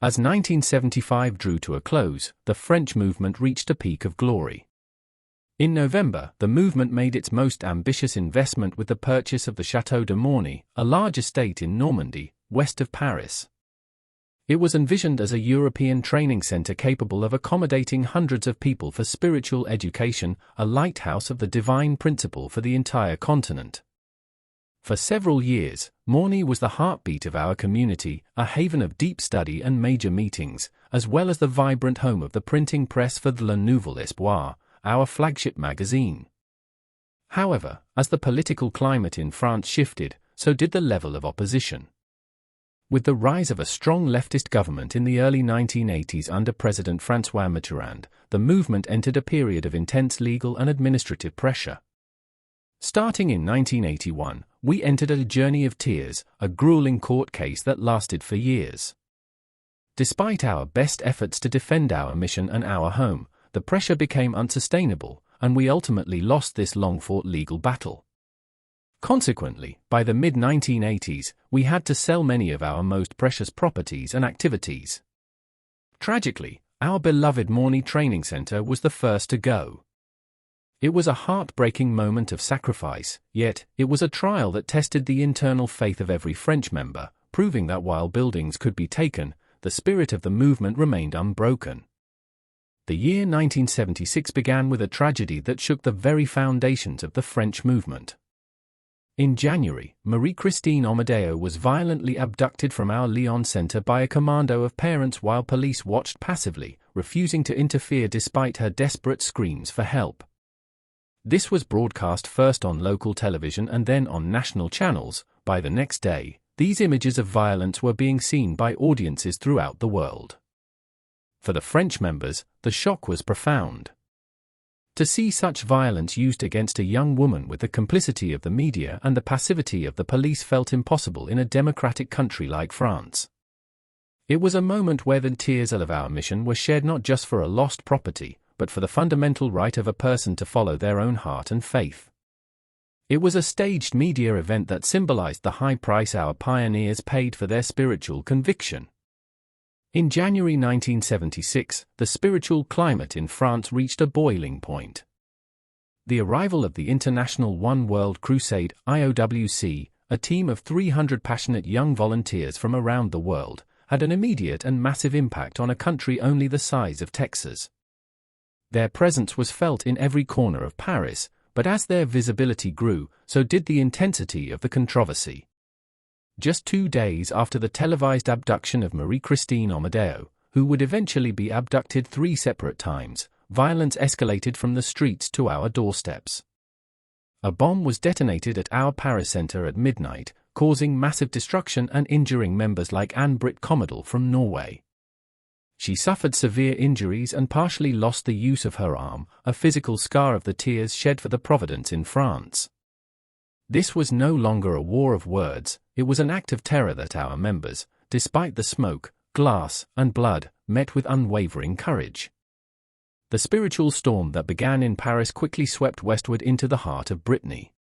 As 1975 drew to a close, the French movement reached a peak of glory. In November, the movement made its most ambitious investment with the purchase of the Château de Morny, a large estate in Normandy, west of Paris. It was envisioned as a European training center capable of accommodating hundreds of people for spiritual education, a lighthouse of the divine principle for the entire continent. For several years, Morny was the heartbeat of our community, a haven of deep study and major meetings, as well as the vibrant home of the printing press for the Le Nouvel Espoir, our flagship magazine. However, as the political climate in France shifted, so did the level of opposition. With the rise of a strong leftist government in the early 1980s under President François Mitterrand, the movement entered a period of intense legal and administrative pressure. Starting in 1981, we entered a journey of tears, a grueling court case that lasted for years. Despite our best efforts to defend our mission and our home, the pressure became unsustainable, and we ultimately lost this long-fought legal battle. Consequently, by the mid-1980s, we had to sell many of our most precious properties and activities. Tragically, our beloved Morny Training Center was the first to go. It was a heartbreaking moment of sacrifice, yet it was a trial that tested the internal faith of every French member, proving that while buildings could be taken, the spirit of the movement remained unbroken. The year 1976 began with a tragedy that shook the very foundations of the French movement. In January, Marie-Christine Amadeo was violently abducted from our Lyon center by a commando of parents while police watched passively, refusing to interfere despite her desperate screams for help. This was broadcast first on local television and then on national channels. By the next day, these images of violence were being seen by audiences throughout the world. For the French members, the shock was profound. To see such violence used against a young woman with the complicity of the media and the passivity of the police felt impossible in a democratic country like France. It was a moment where the tears of our mission were shed not just for a lost property, but for the fundamental right of a person to follow their own heart and faith. It was a staged media event that symbolized the high price our pioneers paid for their spiritual conviction. In January 1976, the spiritual climate in France reached a boiling point. The arrival of the International One World Crusade, IOWC, a team of 300 passionate young volunteers from around the world, had an immediate and massive impact on a country only the size of Texas. Their presence was felt in every corner of Paris, but as their visibility grew, so did the intensity of the controversy. Just 2 days after the televised abduction of Marie-Christine Amadeo, who would eventually be abducted 3 separate times, violence escalated from the streets to our doorsteps. A bomb was detonated at our Paris center at midnight, causing massive destruction and injuring members like Ann-Britt Commodore from Norway. She suffered severe injuries and partially lost the use of her arm, a physical scar of the tears shed for the Providence in France. This was no longer a war of words, it was an act of terror that our members, despite the smoke, glass, and blood, met with unwavering courage. The spiritual storm that began in Paris quickly swept westward into the heart of Brittany.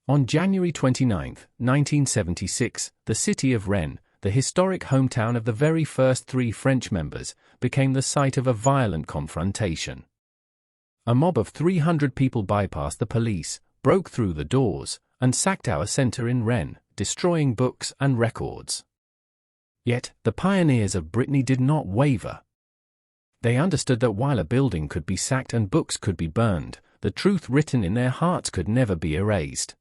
On January 29, 1976, the city of Rennes, the historic hometown of the very first 3 French members, became the site of a violent confrontation. A mob of 300 people bypassed the police, broke through the doors, and sacked our center in Rennes, destroying books and records. Yet, the pioneers of Brittany did not waver. They understood that while a building could be sacked and books could be burned, the truth written in their hearts could never be erased.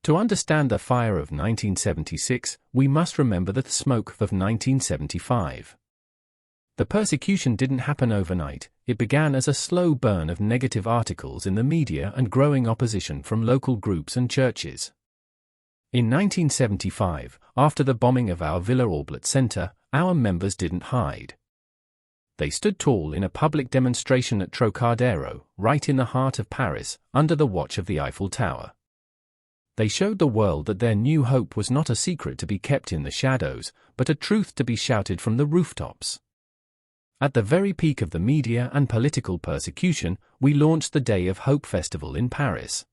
To understand the fire of 1976, we must remember the smoke of 1975. The persecution didn't happen overnight, it began as a slow burn of negative articles in the media and growing opposition from local groups and churches. In 1975, after the bombing of our Villa Orblet Center, our members didn't hide. They stood tall in a public demonstration at Trocadero, right in the heart of Paris, under the watch of the Eiffel Tower. They showed the world that their new hope was not a secret to be kept in the shadows, but a truth to be shouted from the rooftops. At the very peak of the media and political persecution, we launched the Day of Hope Festival in Paris.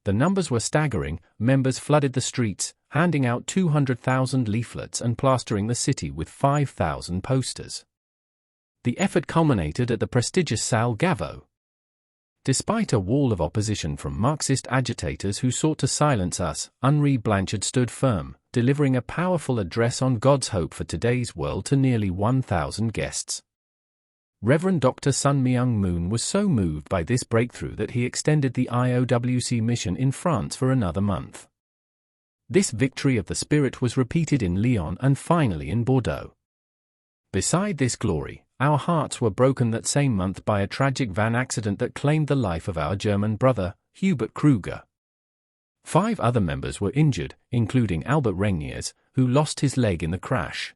The numbers were staggering, members flooded the streets, handing out 200,000 leaflets and plastering the city with 5,000 posters. The effort culminated at the prestigious Salle Gaveau. Despite a wall of opposition from Marxist agitators who sought to silence us, Henri Blanchard stood firm, delivering a powerful address on God's hope for today's world to nearly 1,000 guests. Reverend Dr. Sun Myung Moon was so moved by this breakthrough that he extended the IOWC mission in France for another month. This victory of the Spirit was repeated in Lyon and finally in Bordeaux. Beside this glory, our hearts were broken that same month by a tragic van accident that claimed the life of our German brother, Hubert Kruger. 5 other members were injured, including Albert Regniers, who lost his leg in the crash.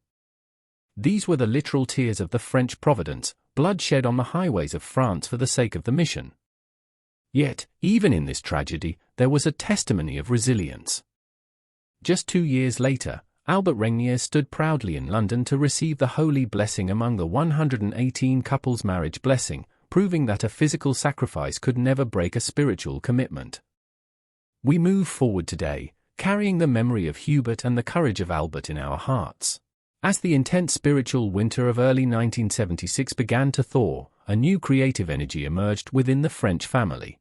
These were the literal tears of the French Providence, blood shed on the highways of France for the sake of the mission. Yet, even in this tragedy, there was a testimony of resilience. Just 2 years later, Albert Regnier stood proudly in London to receive the holy blessing among the 118 couples' marriage blessing, proving that a physical sacrifice could never break a spiritual commitment. We move forward today, carrying the memory of Hubert and the courage of Albert in our hearts. As the intense spiritual winter of early 1976 began to thaw, a new creative energy emerged within the French family.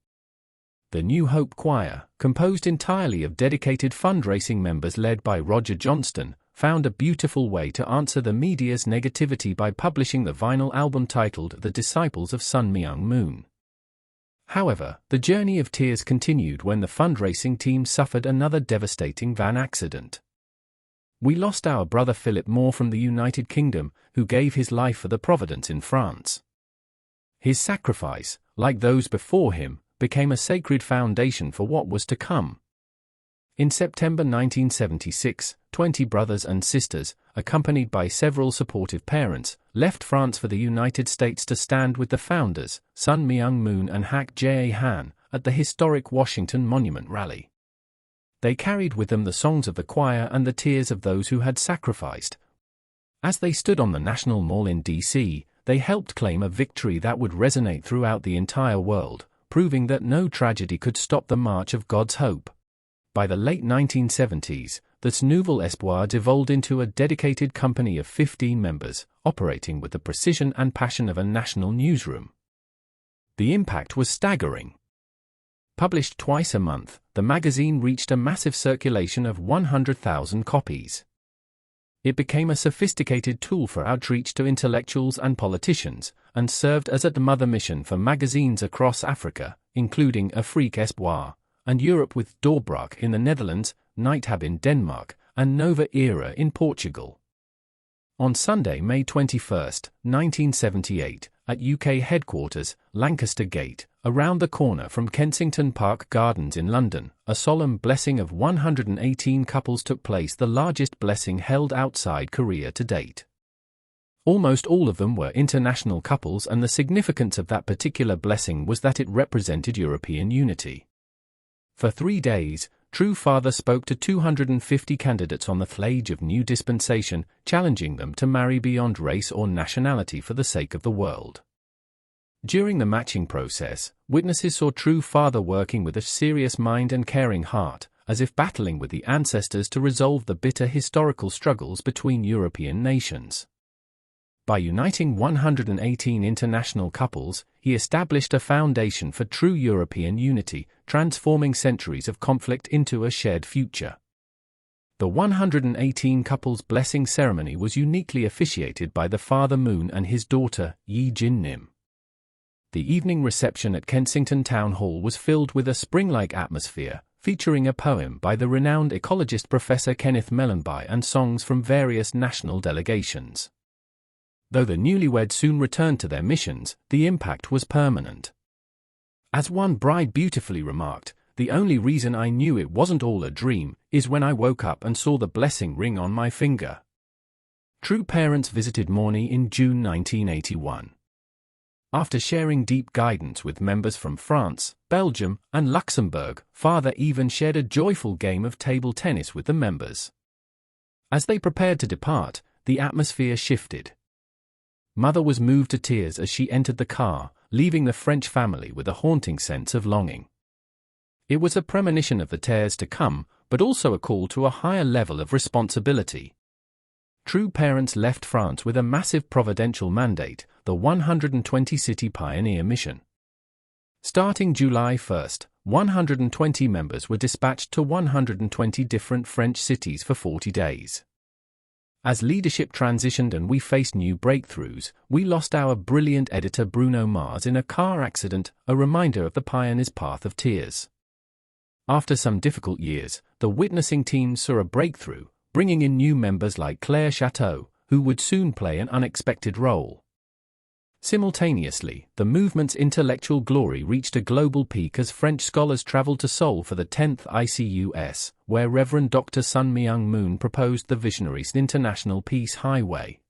The New Hope Choir, composed entirely of dedicated fundraising members led by Roger Johnston, found a beautiful way to answer the media's negativity by publishing the vinyl album titled The Disciples of Sun Myung Moon. However, the journey of tears continued when the fundraising team suffered another devastating van accident. We lost our brother Philip Moore from the United Kingdom, who gave his life for the Providence in France. His sacrifice, like those before him, became a sacred foundation for what was to come. In September 1976, 20 brothers and sisters, accompanied by several supportive parents, left France for the United States to stand with the founders, Sun Myung Moon and Hak Jae Han, at the historic Washington Monument Rally. They carried with them the songs of the choir and the tears of those who had sacrificed. As they stood on the National Mall in D.C., they helped claim a victory that would resonate throughout the entire world, proving that no tragedy could stop the march of God's hope. By the late 1970s, the Nouvel Espoir devolved into a dedicated company of 15 members, operating with the precision and passion of a national newsroom. The impact was staggering. Published twice a month, the magazine reached a massive circulation of 100,000 copies. It became a sophisticated tool for outreach to intellectuals and politicians, and served as a mother mission for magazines across Africa, including Afrique Espoir, and Europe with Doorbraak in the Netherlands, Nighthab in Denmark, and Nova Era in Portugal. On Sunday, May 21, 1978, at UK headquarters, Lancaster Gate, around the corner from Kensington Park Gardens in London, a solemn blessing of 118 couples took place, the largest blessing held outside Korea to date. Almost all of them were international couples, and the significance of that particular blessing was that it represented European unity. For 3 days, True Father spoke to 250 candidates on the flag of new dispensation, challenging them to marry beyond race or nationality for the sake of the world. During the matching process, witnesses saw True Father working with a serious mind and caring heart, as if battling with the ancestors to resolve the bitter historical struggles between European nations. By uniting 118 international couples, he established a foundation for true European unity, transforming centuries of conflict into a shared future. The 118 couples blessing ceremony was uniquely officiated by the Father Moon and his daughter, Yi Jin Nim. The evening reception at Kensington Town Hall was filled with a spring-like atmosphere, featuring a poem by the renowned ecologist Professor Kenneth Mellenby and songs from various national delegations. Though the newlyweds soon returned to their missions, the impact was permanent. As one bride beautifully remarked, "The only reason I knew it wasn't all a dream is when I woke up and saw the blessing ring on my finger." True parents visited Morny in June 1981. After sharing deep guidance with members from France, Belgium, and Luxembourg, Father even shared a joyful game of table tennis with the members. As they prepared to depart, the atmosphere shifted. Mother was moved to tears as she entered the car, leaving the French family with a haunting sense of longing. It was a premonition of the tears to come, but also a call to a higher level of responsibility. True parents left France with a massive providential mandate, the 120-city pioneer mission. Starting July 1, 120 members were dispatched to 120 different French cities for 40 days. As leadership transitioned and we faced new breakthroughs, we lost our brilliant editor Bruno Mars in a car accident, a reminder of the pioneer's path of tears. After some difficult years, the witnessing team saw a breakthrough, bringing in new members like Claire Chateau, who would soon play an unexpected role. Simultaneously, the movement's intellectual glory reached a global peak as French scholars traveled to Seoul for the 10th ICUS, where Reverend Dr. Sun Myung Moon proposed the visionary's International Peace Highway.